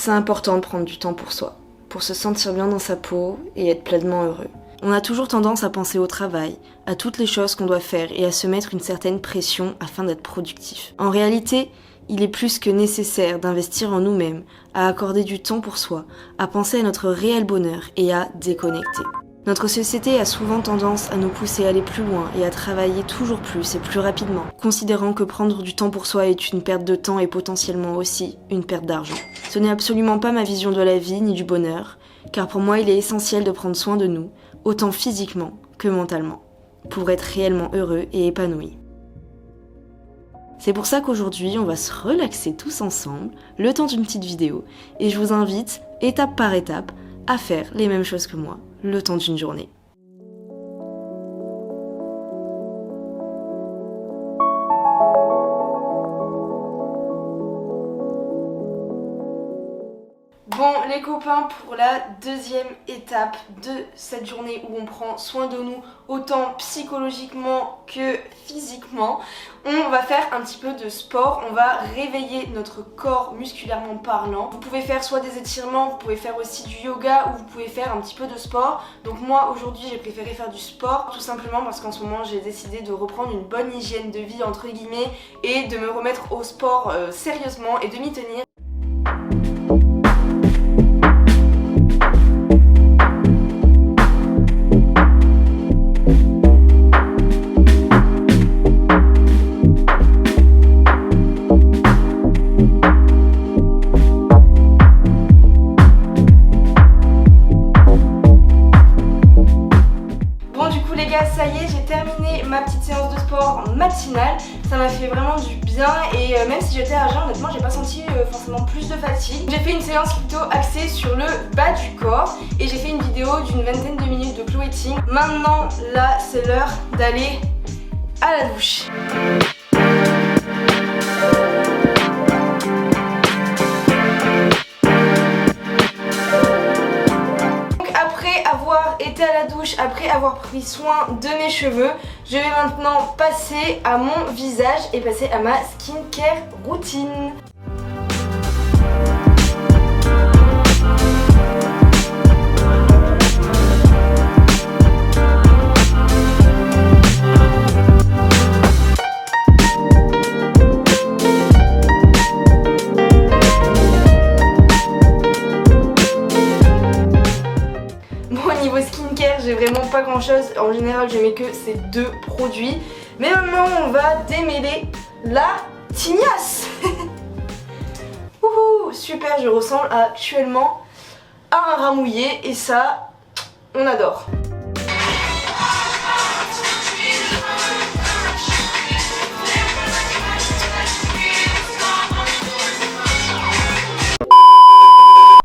C'est important de prendre du temps pour soi, pour se sentir bien dans sa peau et être pleinement heureux. On a toujours tendance à penser au travail, à toutes les choses qu'on doit faire et à se mettre une certaine pression afin d'être productif. En réalité, il est plus que nécessaire d'investir en nous-mêmes, à accorder du temps pour soi, à penser à notre réel bonheur et à déconnecter. Notre société a souvent tendance à nous pousser à aller plus loin et à travailler toujours plus et plus rapidement, considérant que prendre du temps pour soi est une perte de temps et potentiellement aussi une perte d'argent. Ce n'est absolument pas ma vision de la vie ni du bonheur, car pour moi il est essentiel de prendre soin de nous, autant physiquement que mentalement, pour être réellement heureux et épanoui. C'est pour ça qu'aujourd'hui, on va se relaxer tous ensemble, le temps d'une petite vidéo, et je vous invite, étape par étape, à faire les mêmes choses que moi, le temps d'une journée. Bon les copains, pour la deuxième étape de cette journée où on prend soin de nous autant psychologiquement que physiquement, on va faire un petit peu de sport, on va réveiller notre corps musculairement parlant. Vous pouvez faire soit des étirements, vous pouvez faire aussi du yoga ou vous pouvez faire un petit peu de sport. Donc moi aujourd'hui j'ai préféré faire du sport tout simplement parce qu'en ce moment j'ai décidé de reprendre une bonne hygiène de vie entre guillemets et de me remettre au sport sérieusement et de m'y tenir. Ça y est, j'ai terminé ma petite séance de sport matinale. Ça m'a fait vraiment du bien et même si j'étais à jeun, honnêtement, j'ai pas senti forcément plus de fatigue. J'ai fait une séance plutôt axée sur le bas du corps et j'ai fait une vidéo d'une vingtaine de minutes de Chloé Ting. Maintenant, là, c'est l'heure d'aller à la douche. Été à la douche, après avoir pris soin de mes cheveux, je vais maintenant passer à mon visage et passer à ma skincare routine. J'ai vraiment pas grand chose, en général je mets que ces deux produits. Mais maintenant on va démêler la tignasse. Ouhou, super, je ressemble actuellement à un rat mouillé et ça, on adore.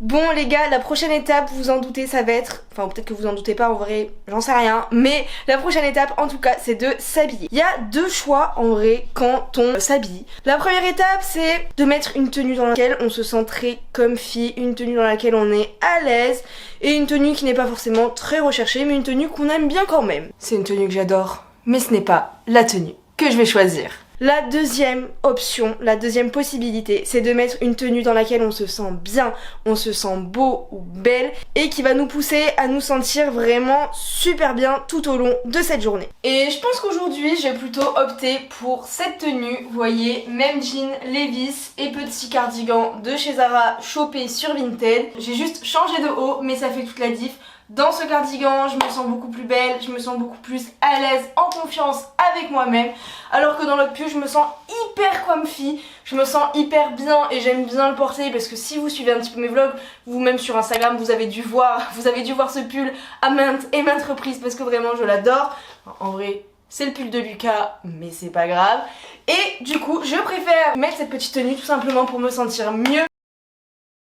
Bon les gars, la prochaine étape, vous en doutez, ça va être, enfin peut-être que vous en doutez pas en vrai, j'en sais rien, mais la prochaine étape en tout cas c'est de s'habiller. Il y a deux choix en vrai quand on s'habille. La première étape c'est de mettre une tenue dans laquelle on se sent très comfy, une tenue dans laquelle on est à l'aise et une tenue qui n'est pas forcément très recherchée mais une tenue qu'on aime bien quand même. C'est une tenue que j'adore, mais ce n'est pas la tenue que je vais choisir. La deuxième option, la deuxième possibilité, c'est de mettre une tenue dans laquelle on se sent bien, on se sent beau ou belle et qui va nous pousser à nous sentir vraiment super bien tout au long de cette journée. Et je pense qu'aujourd'hui, j'ai plutôt opté pour cette tenue. Vous voyez, même jean, Levi's et petit cardigan de chez Zara chopé sur Vinted. J'ai juste changé de haut, mais ça fait toute la diff. Dans ce cardigan, je me sens beaucoup plus belle, je me sens beaucoup plus à l'aise, en confiance avec moi-même. Alors que dans l'autre pull, je me sens hyper comfy, je me sens hyper bien et j'aime bien le porter parce que si vous suivez un petit peu mes vlogs, vous-même sur Instagram, vous avez dû voir ce pull à maintes et maintes reprises parce que vraiment je l'adore. En vrai, c'est le pull de Lucas, mais c'est pas grave. Et du coup, je préfère mettre cette petite tenue tout simplement pour me sentir mieux.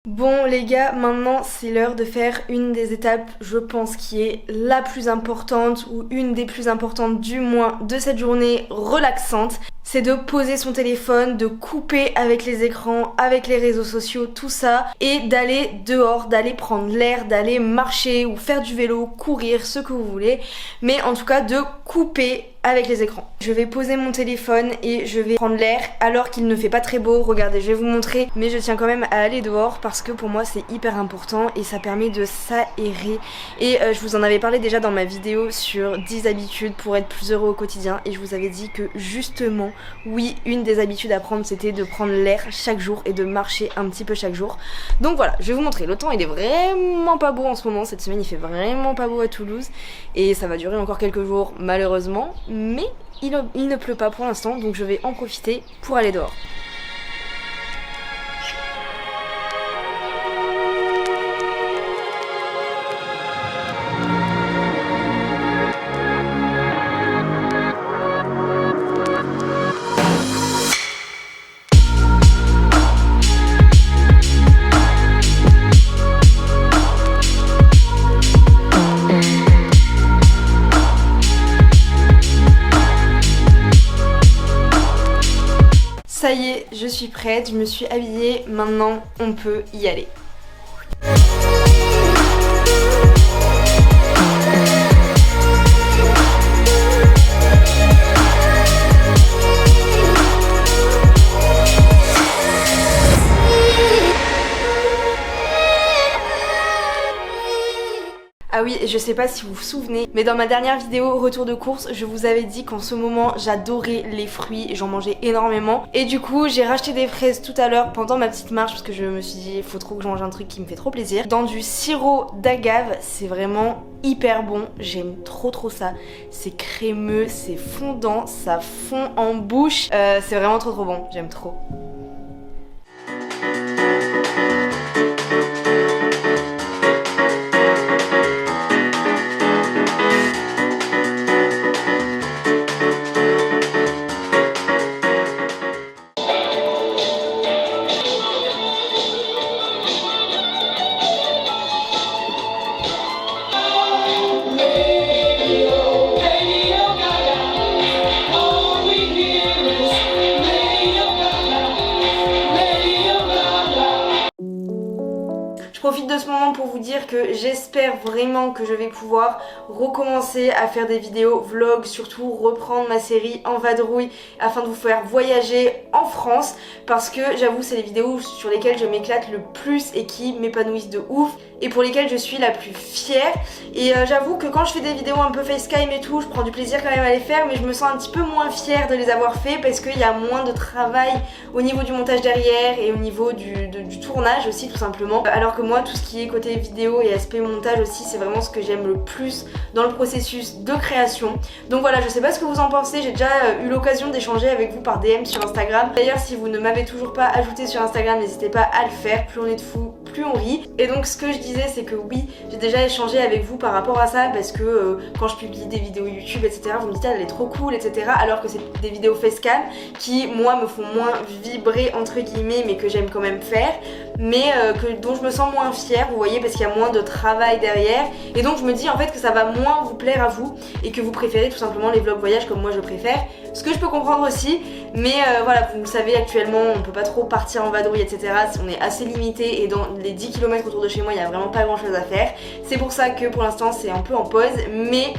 Bon les gars, maintenant c'est l'heure de faire une des étapes, je pense, qui est la plus importante ou une des plus importantes du moins de cette journée relaxante. C'est de poser son téléphone, de couper avec les écrans, avec les réseaux sociaux, tout ça, et d'aller dehors, d'aller prendre l'air, d'aller marcher ou faire du vélo, courir, ce que vous voulez, mais en tout cas de couper avec les écrans. Je vais poser mon téléphone et je vais prendre l'air alors qu'il ne fait pas très beau. Regardez, je vais vous montrer, mais je tiens quand même à aller dehors parce que pour moi c'est hyper important et ça permet de s'aérer. Et je vous en avais parlé déjà dans ma vidéo sur 10 habitudes pour être plus heureux au quotidien et je vous avais dit que justement, oui, une des habitudes à prendre c'était de prendre l'air chaque jour et de marcher un petit peu chaque jour. Donc voilà, je vais vous montrer. Le temps il est vraiment pas beau en ce moment, cette semaine il fait vraiment pas beau à Toulouse et ça va durer encore quelques jours malheureusement, mais il ne pleut pas pour l'instant donc je vais en profiter pour aller dehors. Ça y est, je suis prête, je me suis habillée, maintenant on peut y aller. Ah oui, je sais pas si vous vous souvenez, mais dans ma dernière vidéo retour de course, je vous avais dit qu'en ce moment j'adorais les fruits et j'en mangeais énormément. Et du coup j'ai racheté des fraises tout à l'heure pendant ma petite marche parce que je me suis dit il faut trop que je mange un truc qui me fait trop plaisir. Dans du sirop d'agave, c'est vraiment hyper bon, j'aime trop ça. C'est crémeux, c'est fondant, ça fond en bouche, c'est vraiment trop bon, j'aime trop. Je profite de ce moment pour vous dire que j'espère vraiment que je vais pouvoir recommencer à faire des vidéos vlogs, surtout reprendre ma série En Vadrouille afin de vous faire voyager en France parce que j'avoue c'est les vidéos sur lesquelles je m'éclate le plus et qui m'épanouissent de ouf et pour lesquelles je suis la plus fière. Et j'avoue que quand je fais des vidéos un peu facecam et tout, je prends du plaisir quand même à les faire, mais je me sens un petit peu moins fière de les avoir fait parce qu'il y a moins de travail au niveau du montage derrière et au niveau du tournage aussi tout simplement. Alors que moi tout ce qui est côté vidéo et aspect montage aussi c'est vraiment ce que j'aime le plus dans le processus de création. Donc voilà, je sais pas ce que vous en pensez, j'ai déjà eu l'occasion d'échanger avec vous par DM sur Instagram. D'ailleurs si vous ne m'avez toujours pas ajouté sur Instagram, n'hésitez pas à le faire, plus on est de fous, plus on rit. Et donc ce que je disais c'est que oui, j'ai déjà échangé avec vous par rapport à ça parce que quand je publie des vidéos YouTube etc, vous me dites elle est trop cool etc, alors que c'est des vidéos facecam qui moi me font moins vibrer entre guillemets mais que j'aime quand même faire, mais dont je me sens moins fière, vous voyez, parce qu'il y a moins de travail derrière et donc je me dis en fait que ça va moins vous plaire à vous et que vous préférez tout simplement les vlogs voyage comme moi je préfère, ce que je peux comprendre aussi, mais voilà, vous le savez actuellement on peut pas trop partir en vadrouille etc, on est assez limité et dans les 10 km autour de chez moi il y a vraiment pas grand chose à faire, c'est pour ça que pour l'instant c'est un peu en pause, mais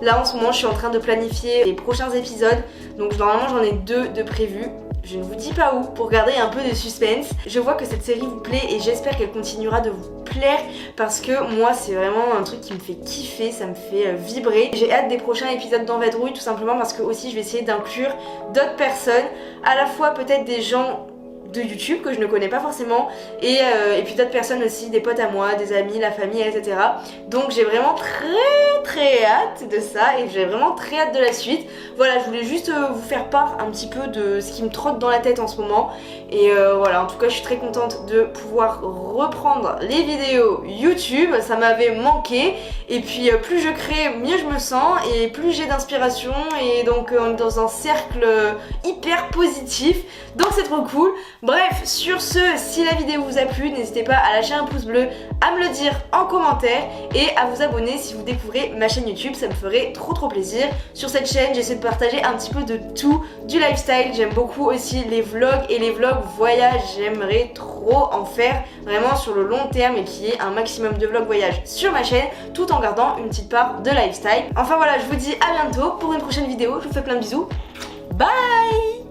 là en ce moment je suis en train de planifier les prochains épisodes, donc normalement j'en ai 2 de prévus. Je ne vous dis pas où pour garder un peu de suspense. Je vois que cette série vous plaît et j'espère qu'elle continuera de vous plaire parce que moi c'est vraiment un truc qui me fait kiffer, ça me fait vibrer. J'ai hâte des prochains épisodes d'En Vadrouille tout simplement parce que aussi je vais essayer d'inclure d'autres personnes, à la fois peut-être des gens de YouTube que je ne connais pas forcément et puis d'autres personnes aussi, des potes à moi, des amis, la famille etc. Donc j'ai vraiment très hâte de ça et j'ai vraiment très hâte de la suite. Voilà, je voulais juste vous faire part un petit peu de ce qui me trotte dans la tête en ce moment et voilà, en tout cas je suis très contente de pouvoir reprendre les vidéos YouTube, ça m'avait manqué et puis plus je crée mieux je me sens et plus j'ai d'inspiration et donc on est dans un cercle hyper positif, donc c'est trop cool. Bref, sur ce, si la vidéo vous a plu, n'hésitez pas à lâcher un pouce bleu, à me le dire en commentaire et à vous abonner si vous découvrez ma chaîne YouTube, ça me ferait trop plaisir. Sur cette chaîne, j'essaie de partager un petit peu de tout, du lifestyle, j'aime beaucoup aussi les vlogs et les vlogs voyage, j'aimerais trop en faire vraiment sur le long terme et qu'il y ait un maximum de vlogs voyage sur ma chaîne tout en gardant une petite part de lifestyle. Enfin voilà, je vous dis à bientôt pour une prochaine vidéo, je vous fais plein de bisous, bye.